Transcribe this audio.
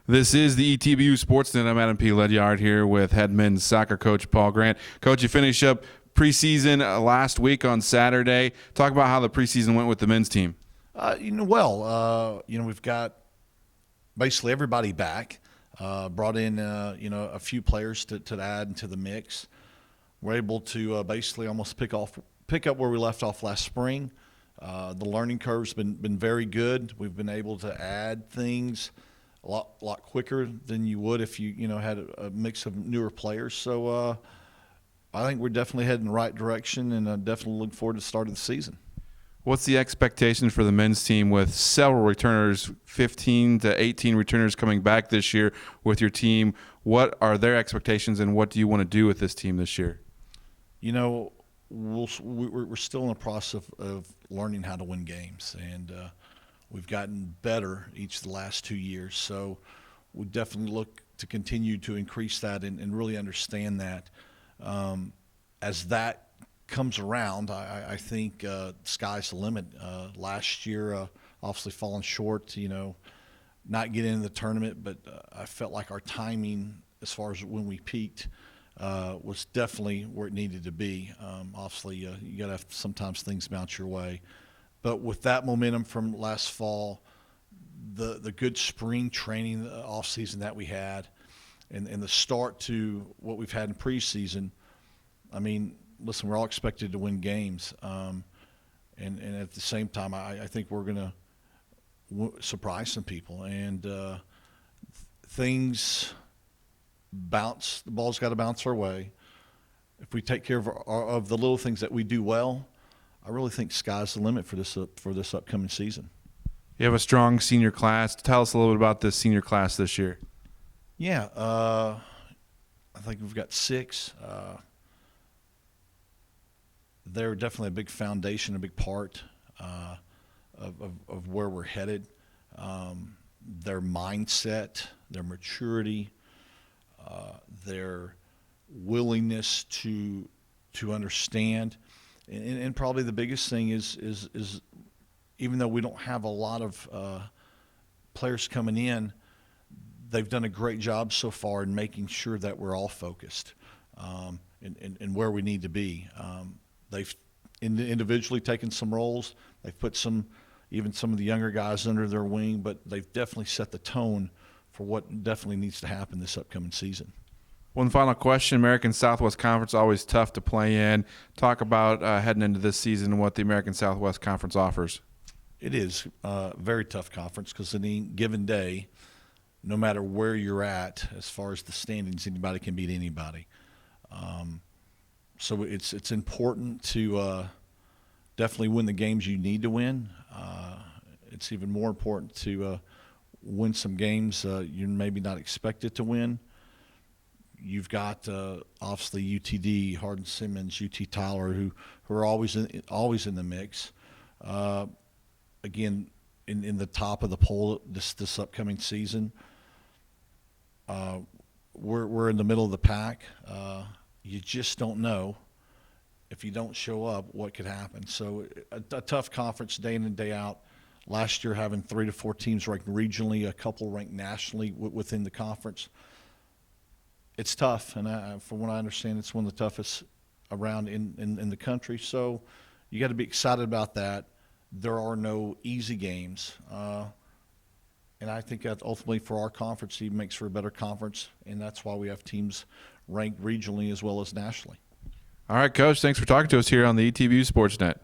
This is the ETBU Sportsnet. I'm Adam P. Ledyard here with head men's soccer coach Paul Grant. Coach, you finished up preseason last week on Saturday. Talk about how the preseason went with the men's team. We've got basically everybody back. Brought in, a few players to add into the mix. We're able to basically almost pick up where we left off last spring. The learning curve's been very good. We've been able to add things a lot quicker than you would if you had a mix of newer players. So I think we're definitely heading in the right direction, and definitely look forward to the start of the season. What's the expectation for the men's team with several returners, 15 to 18 returners coming back this year with your team? What are their expectations, and what do you want to do with this team this year? We're still in the process of learning how to win games, and we've gotten better each of the last 2 years. So we definitely look to continue to increase that and really understand that. As that comes around, I think sky's the limit. Last year, obviously falling short, not getting into the tournament, but I felt like our timing as far as when we peaked was definitely where it needed to be. Obviously, you got to have sometimes things bounce your way. But with that momentum from last fall, the good spring training off season that we had, and the start to what we've had in preseason, I mean, listen, we're all expected to win games. And at the same time, I think we're going to surprise some people. And things bounce. The ball's got to bounce our way. If we take care of the little things that we do well, I really think sky's the limit for this upcoming season. You have a strong senior class. Tell us a little bit about this senior class this year. Yeah, I think we've got 6. They're definitely a big foundation, a big part of where we're headed. Their mindset, their maturity, their willingness to understand, and probably the biggest thing is even though we don't have a lot of players coming in, they've done a great job so far in making sure that we're all focused and where we need to be. They've individually taken some roles. They've put even some of the younger guys under their wing, but they've definitely set the tone for what definitely needs to happen this upcoming season. One final question. American Southwest Conference, always tough to play in. Talk about heading into this season and what the American Southwest Conference offers. It is a very tough conference because any given day, no matter where you're at, as far as the standings, anybody can beat anybody. So it's important to definitely win the games you need to win. It's even more important to win some games you're maybe not expected to win. You've got obviously UTD, Hardin-Simmons, UT Tyler, who are always in the mix. Again, in the top of the poll this upcoming season. We're in the middle of the pack. You just don't know if you don't show up what could happen. So a tough conference day in and day out. Last year having 3 to 4 teams ranked regionally, a couple ranked nationally within the conference. It's tough, and from what I understand, it's one of the toughest around in the country. So you got to be excited about that. There are no easy games. And I think that ultimately for our conference, it makes for a better conference, and that's why we have teams ranked regionally as well as nationally. All right, Coach, thanks for talking to us here on the ETBU Sportsnet.